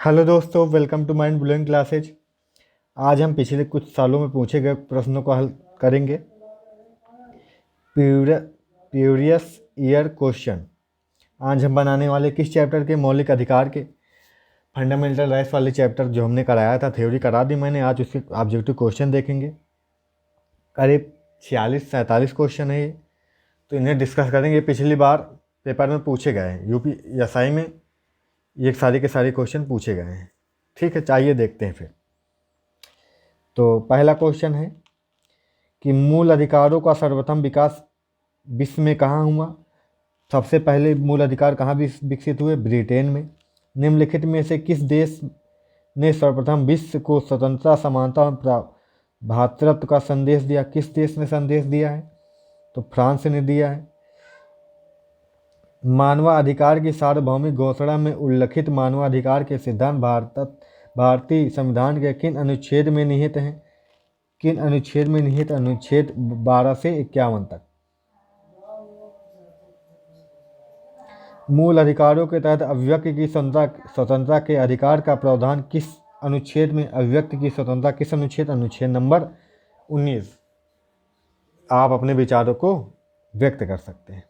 Hello दोस्तों, welcome to mind blowing classes. आज हम पिछले कुछ सालों में पूछे गए प्रश्नों को हल करेंगे। Previous year question. आज हम बनाने वाले किस चैप्टर के? मौलिक अधिकार के। फंडामेंटल राइट्स वाले चैप्टर जो हमने कराया था, थ्योरी करा दी मैंने। आज उसके ऑब्जेक्टिव क्वेश्चन देखेंगे। करीब 46-47 क्वेश्चन है ये, तो इन्हें डिस्कस करेंगे। पिछली बार पेपर में पूछे गए हैं, UPSI में ये सारे के सारे क्वेश्चन पूछे गए हैं। ठीक है, चाहिए देखते हैं फिर। तो पहला क्वेश्चन है कि मूल अधिकारों का सर्वप्रथम विकास विश्व में कहाँ हुआ? सबसे पहले मूल अधिकार कहाँ विकसित हुए? ब्रिटेन में। निम्नलिखित में से किस देश ने सर्वप्रथम विश्व को स्वतंत्रता, समानता और भ्रातृत्व का संदेश दिया? किस देश ने संदेश दिया है? तो फ्रांस ने दिया है। मानवाधिकार की सार्वभौमिक घोषणा में उल्लिखित मानवाधिकार के सिद्धांत भारतीय संविधान के किन अनुच्छेद में निहित हैं? किन अनुच्छेद में निहित? अनुच्छेद 12 से 51 तक। मूल अधिकारों के तहत अभिव्यक्ति की स्वतंत्रता के अधिकार का प्रावधान किस अनुच्छेद में? अभिव्यक्ति की स्वतंत्रता किस अनुच्छेद? अनुच्छेद नंबर 19। आप अपने विचारों को व्यक्त कर सकते हैं।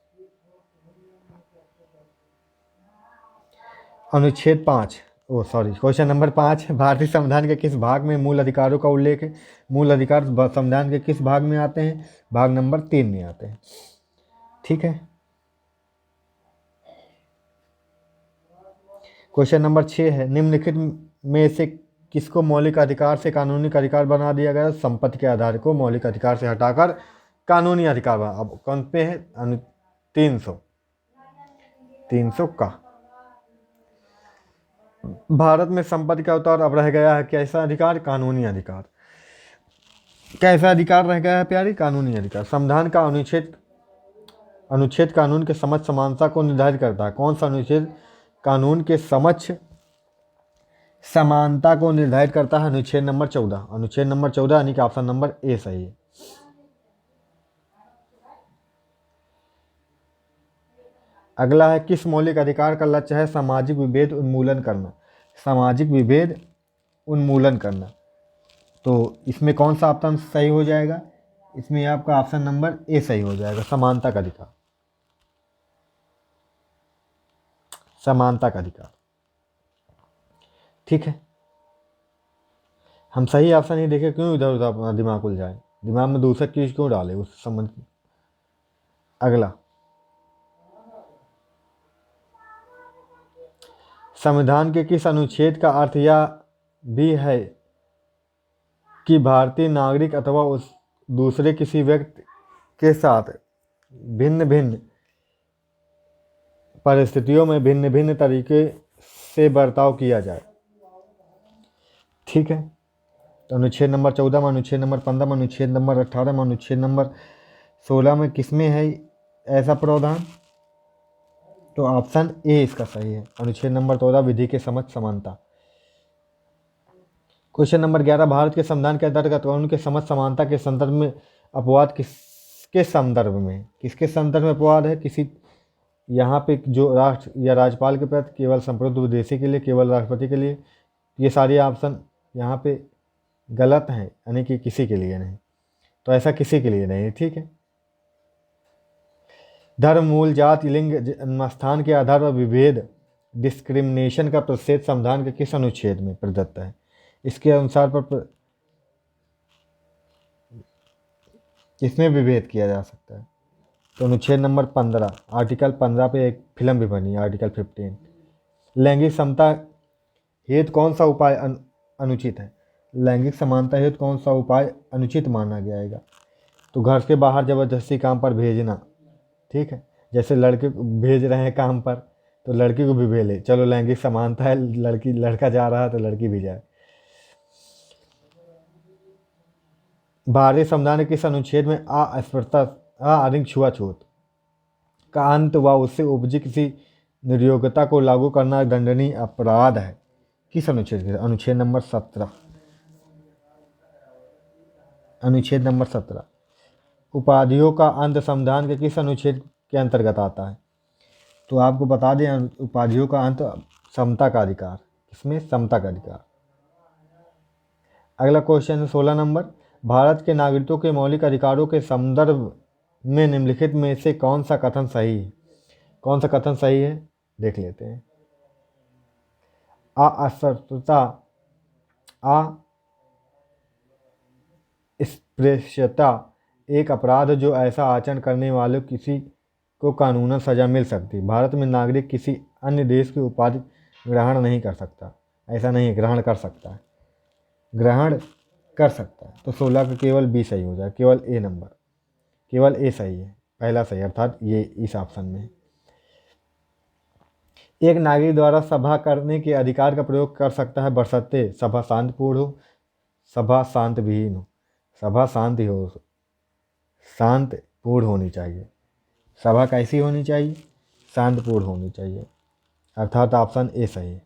अनुच्छेद 5, क्वेश्चन नंबर 5, भारतीय संविधान के किस भाग में मूल अधिकारों का उल्लेख है? मूल अधिकार संविधान के किस भाग में आते हैं? भाग नंबर 3 में आते हैं। ठीक है। क्वेश्चन नंबर 6 है, निम्नलिखित में से किसको मौलिक अधिकार से कानूनी अधिकार बना दिया गया? संपत्ति के आधार को मौलिक अधिकार से हटाकर कानूनी अधिकार बना। अब कौन पे है? 300 का। भारत में संपत्ति का अवतार अब रह गया है कैसा अधिकार? कानूनी अधिकार। कैसा अधिकार रह गया है प्यारी? कानूनी अधिकार। संविधान का अनुच्छेद कानून के समक्ष समानता को निर्धारित करता है। कौन सा अनुच्छेद कानून के समक्ष समानता को निर्धारित करता है? अनुच्छेद नंबर 14। अनुच्छेद नंबर 14 यानी कि ऑप्शन नंबर ए सही है। अगला है, किस मौलिक अधिकार का लक्ष्य है सामाजिक विभेद उन्मूलन करना? सामाजिक विभेद उन्मूलन करना। तो इसमें कौन सा ऑप्शन सही हो जाएगा? इसमें आपका ऑप्शन नंबर ए सही हो जाएगा, समानता का अधिकार। समानता का अधिकार। ठीक है। हम सही ऑप्शन ही देखें, क्यों इधर उधर अपना दिमाग उलझाए? दिमाग में दूसरा चीज क्यों डाले उस संबंध की? अगला, संविधान के किस अनुच्छेद का अर्थ यह भी है कि भारतीय नागरिक अथवा उस दूसरे किसी व्यक्ति के साथ भिन्न भिन्न परिस्थितियों में भिन्न भिन्न तरीके से बर्ताव किया जाए? ठीक है। तो अनुच्छेद नंबर 14 में, अनुच्छेद नंबर 15 में, अनुच्छेद नंबर 18 में, अनुच्छेद नंबर 16 में किसमें है ऐसा प्रावधान? तो ऑप्शन ए इसका सही है, अनुच्छेद नंबर 14, विधि के समक्ष समानता। क्वेश्चन नंबर 11, भारत के संविधान के अंतर्गत कानून के समक्ष समानता के संदर्भ में अपवाद किसके संदर्भ में? किसके संदर्भ में अपवाद है? किसी यहाँ पे जो राष्ट्र या राज्यपाल के प्रति, केवल संप्रभुत्व विदेशी के लिए, केवल राष्ट्रपति के लिए? ये सारे ऑप्शन यहाँ पे गलत हैं, यानी कि किसी के लिए नहीं। तो ऐसा किसी के लिए नहीं। ठीक है। धर्म, मूल, जाति, लिंग, जन्मस्थान के आधार पर विभेद, डिस्क्रिमिनेशन का प्रतिषेध संविधान के किस अनुच्छेद में प्रदत्त है? इसके अनुसार पर इसमें विभेद किया जा सकता है। तो अनुच्छेद नंबर 15, आर्टिकल 15 पे एक फिल्म भी बनी, आर्टिकल 15। लैंगिक समता हेतु कौन सा उपाय अनुचित है? लैंगिक समानता हेतु कौन सा उपाय अनुचित माना जाएगा? तो घर के बाहर जबरदस्ती काम पर भेजना। ठीक है। जैसे लड़के भेज रहे हैं काम पर, तो लड़की को भी भेजे। चलो लैंगिक समानता है, लड़का जा रहा है तो लड़की भी जाए। भारतीय संविधान के किस अनुच्छेद में अस्पृश्यता, आर्थिक छुआछूत का अंत व उससे उपजी किसी निर्योग्यता को लागू करना दंडनीय अपराध है? किस अनुच्छेद के? अनुच्छेद नंबर 17। अनुच्छेद नंबर 17। उपाधियों का अंत संविधान के किस अनुच्छेद के अंतर्गत आता है? तो आपको बता दें, उपाधियों का अंत समता का अधिकार इसमें समता का अधिकार। अगला क्वेश्चन है 16 नंबर, भारत के नागरिकों के मौलिक अधिकारों के संदर्भ में निम्नलिखित में से कौन सा कथन सही है? कौन सा कथन सही है देख लेते हैं। अस्पृश्यता अस्पृश्यता एक अपराध जो ऐसा आचरण करने वाले किसी को कानूनन सजा मिल सकती। भारत में नागरिक किसी अन्य देश की उपाधि ग्रहण नहीं कर सकता। ऐसा नहीं है, ग्रहण कर सकता है, ग्रहण कर सकता है। तो 16 का केवल बी सही हो जाए, केवल ए नंबर, केवल ए सही है, पहला सही, अर्थात ये इस ऑप्शन में। एक नागरिक द्वारा सभा करने के अधिकार का प्रयोग कर सकता है बशर्ते सभा शांतिपूर्ण हो, सभा शांत विहीन हो। सभा शांति हो, शांतिपूर्ण होनी चाहिए। सभा कैसी होनी चाहिए? शांतिपूर्ण होनी चाहिए, अर्थात ऑप्शन ए सही है।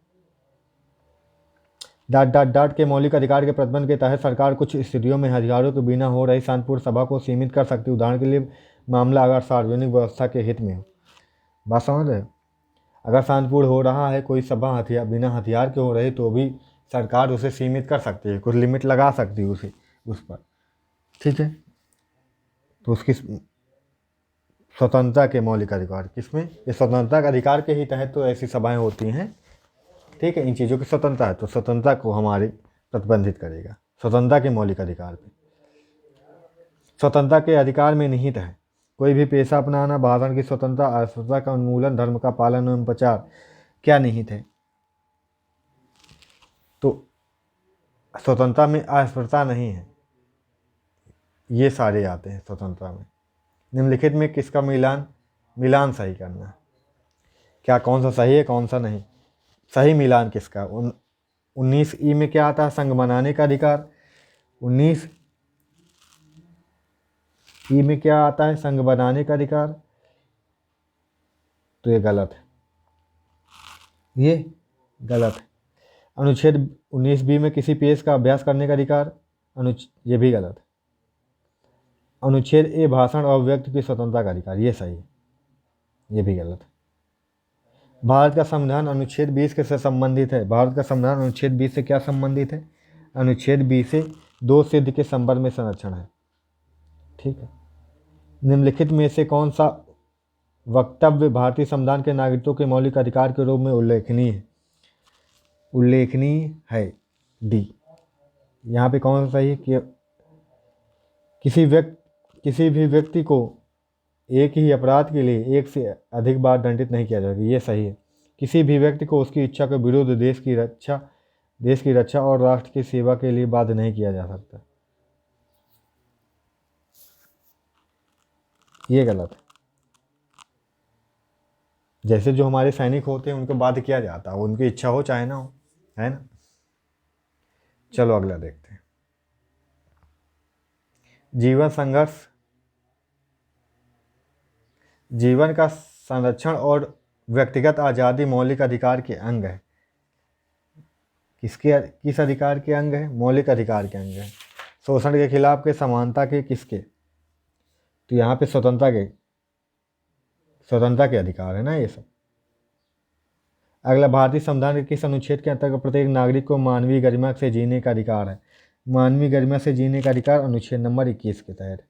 डॉट डॉट डॉट के मौलिक अधिकार के प्रतिबंध के तहत सरकार कुछ स्थितियों में हथियारों के बिना हो रही शांतिपूर्ण सभा को सीमित कर सकती है। उदाहरण के लिए मामला अगर सार्वजनिक व्यवस्था के हित में हो। बात समझ रहे हो? अगर शांतिपूर्ण हो रहा है कोई सभा बिना हथियार के हो रही तो भी सरकार उसे सीमित कर सकती है, कुछ लिमिट लगा सकती है उस पर, ठीक है। तो उसकी स्वतंत्रता के मौलिक अधिकार किसमें? ये स्वतंत्रता के अधिकार के ही तहत तो ऐसी सभाएं होती हैं, ठीक है। इन चीज़ों की स्वतंत्रता है तो स्वतंत्रता को हमारी प्रतिबंधित करेगा, स्वतंत्रता के मौलिक अधिकार पे। स्वतंत्रता के अधिकार में निहित है कोई भी पेशा अपनाना, भाषण की स्वतंत्रता, अस्पृश्यता का उन्मूलन, धर्म का पालन एवं प्रचार। क्या निहित है? तो स्वतंत्रता में अस्पृश्यता नहीं है, ये सारे आते हैं स्वतंत्रता में। निम्नलिखित में किसका मिलान सही करना है? क्या कौन सा सही है कौन सा नहीं? सही मिलान किसका? 19 ई में क्या आता है? संघ बनाने का अधिकार। 19 ई में क्या आता है? संघ बनाने का अधिकार। तो ये गलत है, ये गलत है। अनुच्छेद 19 बी में किसी पेश का अभ्यास करने का अधिकार, ये भी गलत है। अनुच्छेद ए भाषण और व्यक्ति की स्वतंत्रता का अधिकार, ये सही है, ये भी गलत है। भारत का संविधान अनुच्छेद 20 के से संबंधित है। भारत का संविधान अनुच्छेद 20 से क्या संबंधित है? अनुच्छेद 20 से दो सिद्ध के संबंध में संरक्षण है, ठीक है। निम्नलिखित में से कौन सा वक्तव्य भारतीय संविधान के नागरिकों के मौलिक अधिकार के रूप में उल्लेखनीय है? डी। यहाँ पे कौन सा सही है? कि किसी भी व्यक्ति को एक ही अपराध के लिए एक से अधिक बार दंडित नहीं किया जाएगा, ये सही है। किसी भी व्यक्ति को उसकी इच्छा के विरुद्ध देश की रक्षा और राष्ट्र की सेवा के लिए बाध्य नहीं किया जा सकता, ये गलत है। जैसे जो हमारे सैनिक होते हैं उनको बाध्य किया जाता है, उनकी इच्छा हो चाहे ना हो, है ना। चलो अगला देखते हैं। जीवन संघर्ष जीवन का संरक्षण और व्यक्तिगत आज़ादी मौलिक अधिकार के अंग है। किस अधिकार के अंग है? मौलिक अधिकार के अंग है। शोषण के खिलाफ के, समानता के, किसके? तो यहाँ पे स्वतंत्रता के अधिकार है ना ये सब। अगला, भारतीय संविधान के किस अनुच्छेद के अंतर्गत प्रत्येक नागरिक को मानवीय गरिमा से जीने का अधिकार है? मानवीय गरिमा से जीने का अधिकार अनुच्छेद नंबर 21 के तहत।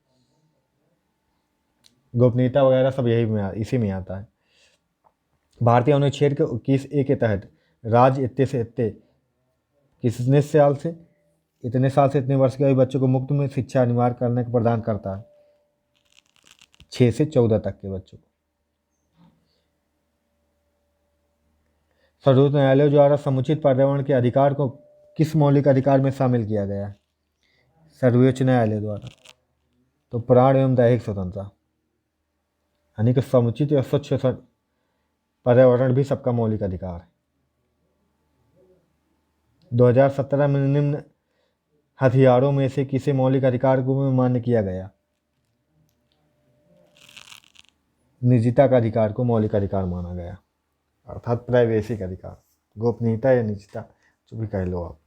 गोपनीयता वगैरह सब इसी में आता है। भारतीय अनुच्छेद के 21 ए के तहत राज्य इतने साल से इतने वर्ष के आयु बच्चों को मुफ्त में शिक्षा अनिवार्य करने को प्रदान करता है, 6 से 14 तक के बच्चों को। सर्वोच्च न्यायालय द्वारा समुचित पर्यावरण के अधिकार को किस मौलिक अधिकार में शामिल किया गया है? सर्वोच्च न्यायालय द्वारा तो प्राण एवं दैहिक स्वतंत्रता, यानी कि समुचित और स्वच्छ पर्यावरण भी सबका मौलिक अधिकार है। 2017 में निम्न हथियारों में से किसे मौलिक अधिकार को मान्य किया गया? निजता का अधिकार को मौलिक अधिकार माना गया, अर्थात प्राइवेसी का अधिकार, गोपनीयता या निजता जो भी कह लो आप।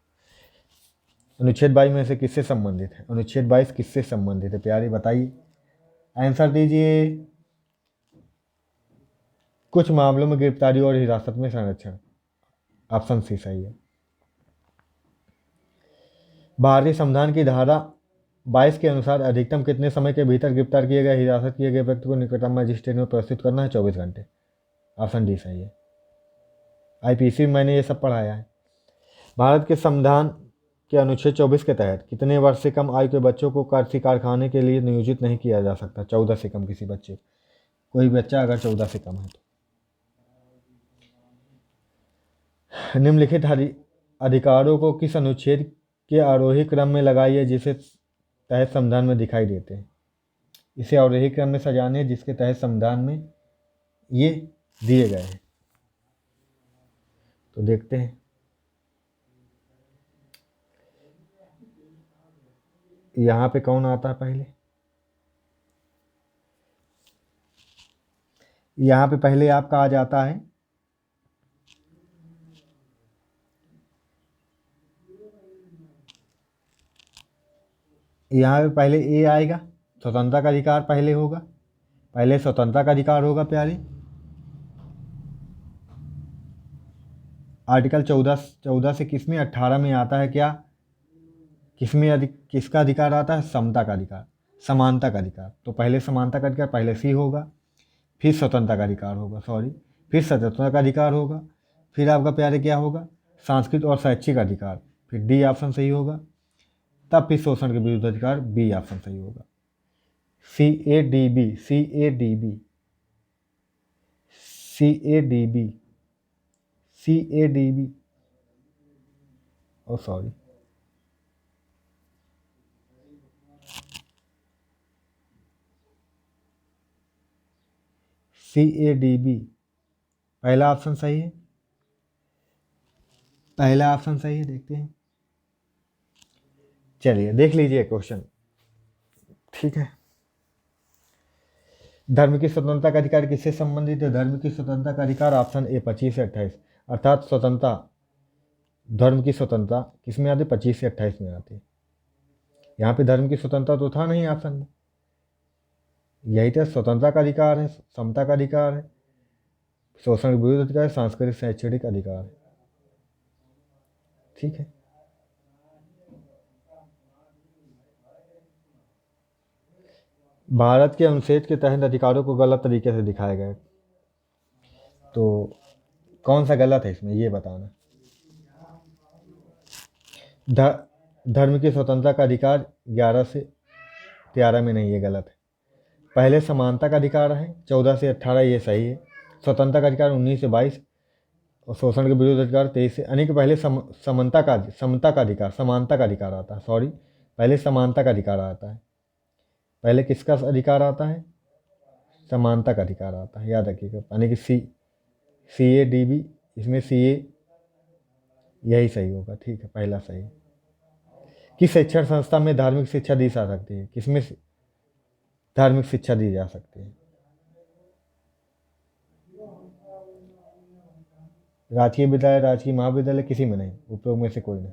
अनुच्छेद 22 में से किससे संबंधित है? अनुच्छेद 22 किससे संबंधित है प्यारे, बताइए, आंसर दीजिए। कुछ मामलों में गिरफ्तारी और हिरासत में संरक्षण, ऑप्शन सी सही है। भारतीय संविधान की धारा 22 के अनुसार अधिकतम कितने समय के भीतर गिरफ्तार किए गए हिरासत किए गए व्यक्ति को निकटतम मजिस्ट्रेट में प्रस्तुत करना है? 24 घंटे। ऑप्शन डी सही है। आईपीसी में मैंने ये सब पढ़ाया है। भारत के संविधान के अनुच्छेद 24 के तहत कितने वर्ष से कम आयु के बच्चों को किसी कारखाने के लिए नियोजित नहीं किया जा सकता? 14 से कम किसी बच्चे, कोई बच्चा अगर 14 से कम है तो। निम्नलिखित अधिकारों को किस अनुच्छेद के आरोही क्रम में लगाइए जिसे तहत संविधान में दिखाई देते हैं? इसे आरोही क्रम में सजाने जिसके तहत संविधान में ये दिए गए हैं। तो देखते हैं। यहाँ पे कौन आता है पहले? यहाँ पे पहले आपका आ जाता है यहाँ पे पहले ए आएगा, स्वतंत्रता का अधिकार पहले होगा। पहले स्वतंत्रता का अधिकार होगा प्यारे। आर्टिकल 14 से किस में? 18 में आता है क्या? किसका अधिकार आता है? समता का अधिकार, समानता का अधिकार। तो पहले समानता का अधिकार पहले सी होगा, फिर स्वतंत्रता का अधिकार होगा, फिर स्वतंत्रता का अधिकार होगा, फिर आपका प्यारे क्या होगा? सांस्कृतिक और शैक्षिक अधिकार, फिर डी ऑप्शन सही होगा। तब फिर शोषण के विरुद्ध अधिकार, बी ऑप्शन सही होगा। CADB CADB पहला ऑप्शन सही है। पहला ऑप्शन सही है, देखते हैं। चलिए देख लीजिए क्वेश्चन, ठीक है। धर्म की स्वतंत्रता का अधिकार किससे संबंधित है? धर्म की स्वतंत्रता का अधिकार ऑप्शन ए 25 से 28, अर्थात स्वतंत्रता, धर्म की स्वतंत्रता किस में आती है? 25 से 28 में आती है। यहाँ पे धर्म की स्वतंत्रता तो था नहीं ऑप्शन में, यही तो स्वतंत्रता का अधिकार है, समता का अधिकार है, शोषण के विरुद्ध अधिकार, सांस्कृतिक शैक्षणिक अधिकार है। ठीक है। भारत के अनुच्छेद के तहत अधिकारों को गलत तरीके से दिखाया गया, तो कौन सा गलत है इसमें ये बताना। धर्म की स्वतंत्रता का अधिकार 11 से 13 में नहीं, ये गलत है। पहले समानता का अधिकार है 14 से 18, ये सही है। स्वतंत्रता का अधिकार 19 से 22 और शोषण के विरुद्ध अधिकार 23 से, यानी कि पहले समता का अधिकार, समानता का अधिकार आता है, पहले समानता का अधिकार आता है। पहले किसका अधिकार आता है? समानता का अधिकार आता है, याद रखिएगा। यानी कि CADB, इसमें CA यही सही होगा। ठीक है, पहला सही। किस शिक्षण संस्था में धार्मिक शिक्षा दी जा सकती है? किसमें धार्मिक शिक्षा दी जा सकती है? राजकीय विद्यालय, राजकीय महाविद्यालय, किसी में नहीं, उपयोग में से कोई नहीं।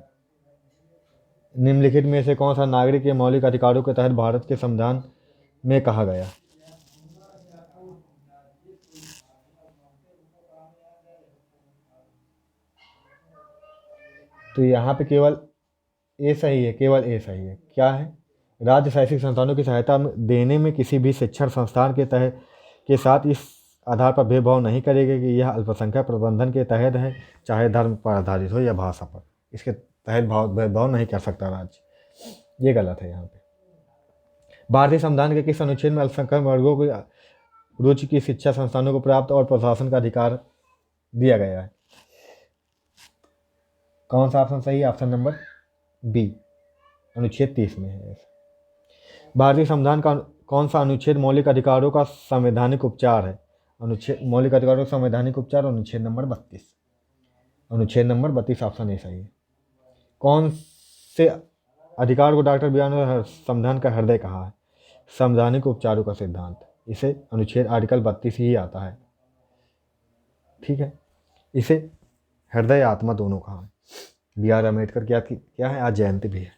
निम्नलिखित में से कौन सा नागरिक के मौलिक अधिकारों के तहत भारत के संविधान में कहा गया? तो यहाँ पे केवल ए सही है, केवल ए सही है। क्या है? राज्य शैक्षिक संस्थानों की सहायता देने में किसी भी शिक्षण संस्थान के तहत के साथ इस आधार पर भेदभाव नहीं करेगा कि यह अल्पसंख्यक प्रबंधन के तहत है, चाहे धर्म पर आधारित हो या भाषा पर, इसके तहत भेदभाव नहीं कर सकता राज्य। ये गलत है। यहाँ पे भारतीय संविधान के किस अनुच्छेद में अल्पसंख्यक वर्गों को रुचि की शिक्षा संस्थानों को प्राप्त और प्रशासन का अधिकार दिया गया है? कौन सा ऑप्शन सही है? ऑप्शन नंबर बी, अनुच्छेद 30 में है। भारतीय संविधान का कौन सा अनुच्छेद मौलिक अधिकारों का संवैधानिक उपचार है? अनुच्छेद मौलिक अधिकारों का संवैधानिक उपचार, अनुच्छेद नंबर 32। अनुच्छेद नंबर 32 ऑप्शन ए सही है। कौन से अधिकार को डॉक्टर बी आर अम्बेडकर संविधान का हृदय कहा है? संवैधानिक उपचारों का सिद्धांत, इसे अनुच्छेद आर्टिकल 32 ही आता है। ठीक है, इसे हृदय आत्मा दोनों कहा है। बी आर अम्बेडकर क्या है? आज जयंती भी है।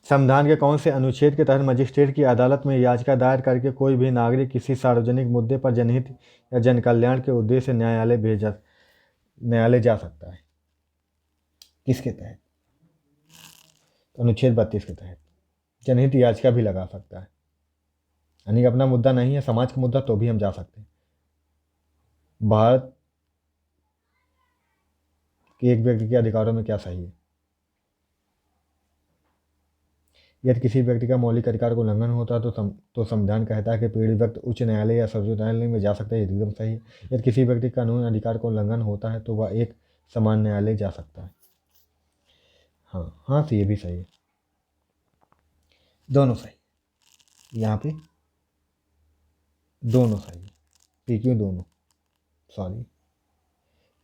संविधान के कौन से अनुच्छेद के तहत मजिस्ट्रेट की अदालत में याचिका दायर करके कोई भी नागरिक किसी सार्वजनिक मुद्दे पर जनहित या जन कल्याण के उद्देश्य से न्यायालय जा सकता है? किसके तहत? अनुच्छेद 32 के तहत जनहित याचिका भी लगा सकता है। यानी कि अपना मुद्दा नहीं है, समाज का मुद्दा, तो भी हम जा सकते हैं। भारत के एक व्यक्ति के अधिकारों में क्या सही है? यदि किसी व्यक्ति का मौलिक अधिकार को उल्लंघन होता है तो संविधान कहता है कि पीड़ित व्यक्ति उच्च न्यायालय या सर्वोच्च न्यायालय में जा सकता है। एकदम सही है। यदि किसी व्यक्ति का कानूनी अधिकार को उल्लंघन होता है तो वह एक समान न्यायालय जा सकता है। हाँ, तो ये भी सही है, दोनों सही। यहाँ पे दोनों सही है। PQ दोनों, सॉरी,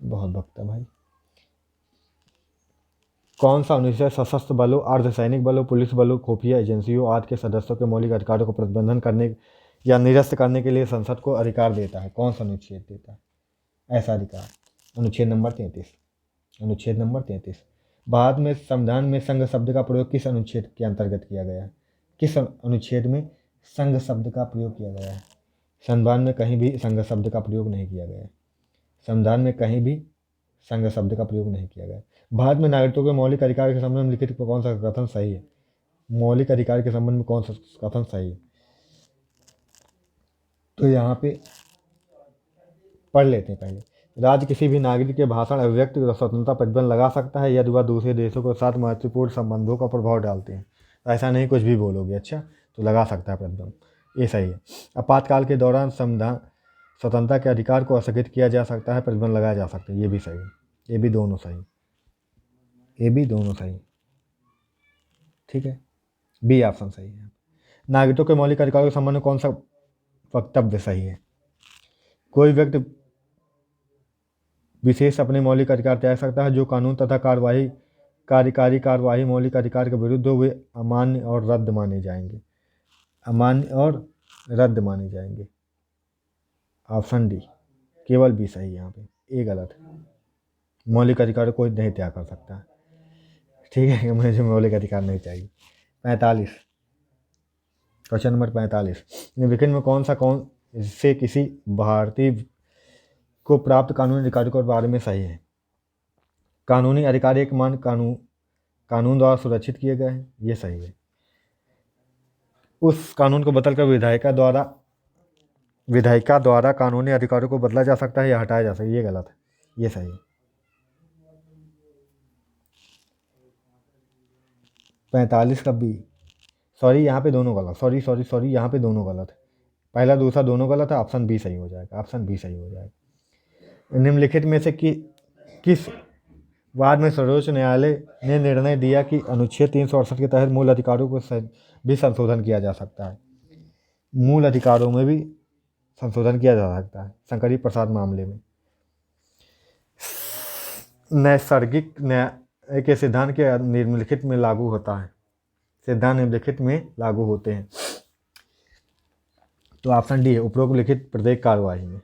बहुत वक्त है भाई। कौन सा अनुच्छेद सशस्त्र बलों, अर्धसैनिक बलों, पुलिस बलों, खुफिया एजेंसियों आदि के सदस्यों के मौलिक अधिकारों को प्रतिबंधन करने या निरस्त करने के लिए संसद को अधिकार देता है? कौन सा अनुच्छेद देता है ऐसा अधिकार? अनुच्छेद नंबर 33। अनुच्छेद नंबर 33। भारत में संविधान में संघ शब्द का प्रयोग किस अनुच्छेद के अंतर्गत किया गया है? किस अनुच्छेद में संघ शब्द का प्रयोग किया गया है? संविधान में कहीं भी संघ शब्द का प्रयोग नहीं किया गया है। संविधान में कहीं भी संघ शब्द का प्रयोग नहीं किया गया। भारत में नागरिकों के मौलिक अधिकार के संबंध में लिखित कौन सा कथन सही है? मौलिक अधिकार के संबंध में कौन सा कथन सही है? तो यहाँ पे पढ़ लेते हैं पहले। राज्य किसी भी नागरिक के भाषण, अभिव्यक्ति और स्वतंत्रता प्रतिबंध लगा सकता है यदि वह दूसरे देशों के साथ महत्वपूर्ण संबंधों का प्रभाव डालते हैं। ऐसा नहीं कुछ भी बोलोगे, अच्छा, तो लगा सकता है प्रतिबंध, ये सही है। आपातकाल के दौरान संविधान स्वतंत्रता के अधिकार को स्थगित किया जा सकता है, प्रतिबंध लगाया जा सकता है, ये भी सही है। ये भी दोनों सही, ये भी दोनों सही, ठीक है। बी ऑप्शन सही है। नागरिकों के मौलिक अधिकारों के संबंध में कौन सा वक्तव्य सही है? कोई व्यक्ति विशेष अपने मौलिक अधिकार त्याग सकता है जो कानून तथा कार्यकारी कार्यवाही मौलिक अधिकार के विरुद्ध हो, वे अमान्य और रद्द माने जाएंगे। अमान्य और रद्द माने जाएंगे। ऑप्शन डी, केवल बी सही है। यहाँ पे ए गलत है। मौलिक अधिकार कोई नहीं त्याग कर सकता, ठीक है, मुझे मौलिक अधिकार नहीं चाहिए। 45, क्वेश्चन नंबर 45, निम्नलिखित में कौन से किसी भारतीय को प्राप्त कानूनी अधिकारों के बारे में सही है? कानूनी अधिकार एक मान कानून द्वारा सुरक्षित किए गए हैं, ये सही है। उस कानून को बदलकर विधायिका द्वारा कानूनी अधिकारों को बदला जा सकता है या हटाया जा सकता है, ये गलत है, ये सही है। 45 का बी, सॉरी यहाँ पे दोनों गलत, सॉरी यहाँ पे दोनों गलत है। पहला दूसरा दोनों गलत है, ऑप्शन बी सही हो जाएगा, ऑप्शन बी सही हो जाएगा। निम्नलिखित में से किस बाद में सर्वोच्च न्यायालय ने निर्णय दिया कि अनुच्छेद 368 के तहत मूल अधिकारों को भी संशोधन किया जा सकता है? मूल अधिकारों में भी संशोधन किया जा सकता है। शंकरी प्रसाद मामले में नैसर्गिक न्याय के सिद्धांत के निम्नलिखित में लागू होता है? सिद्धांत निम्नलिखित में लागू होते हैं, तो ऑप्शन डी है। उपरोक्त लिखित प्रत्येक कार्यवाही में,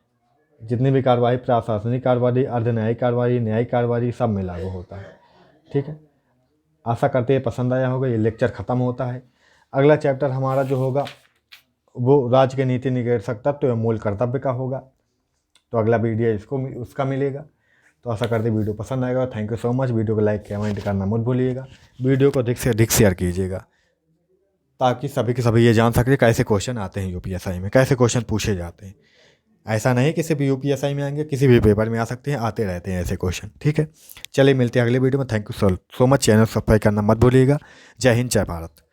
जितनी भी कार्यवाही, प्रशासनिक कार्यवाही, अर्धन्यायिक कार्यवाही, न्यायिक कार्यवाही, सब में लागू होता है, ठीक है। आशा करते हैं पसंद आया होगा। ये लेक्चर ख़त्म होता है। अगला चैप्टर हमारा जो होगा वो राज्य के नीति निगेषक तत्व एवं मूल कर्तव्य का होगा, तो अगला वीडियो उसका मिलेगा। तो आशा करते विडियो पसंद आएगा। Thank you so much. Video को लाइक कमेंट करना मत भूलिएगा। वीडियो को अधिक से अधिक शेयर कीजिएगा ताकि सभी के सभी ये जान सके कैसे क्वेश्चन आते हैं यूपीएसआई में, कैसे क्वेश्चन पूछे जाते हैं। ऐसा नहीं किसी भी यूपीएसआई में आएंगे, किसी भी पेपर में आ सकते हैं, आते रहते हैं ऐसे क्वेश्चन, ठीक है। चलिए मिलते हैं अगले वीडियो में। Thank you so much. Channel subscribe करना मत भूलिएगा। जय हिंद, जय भारत।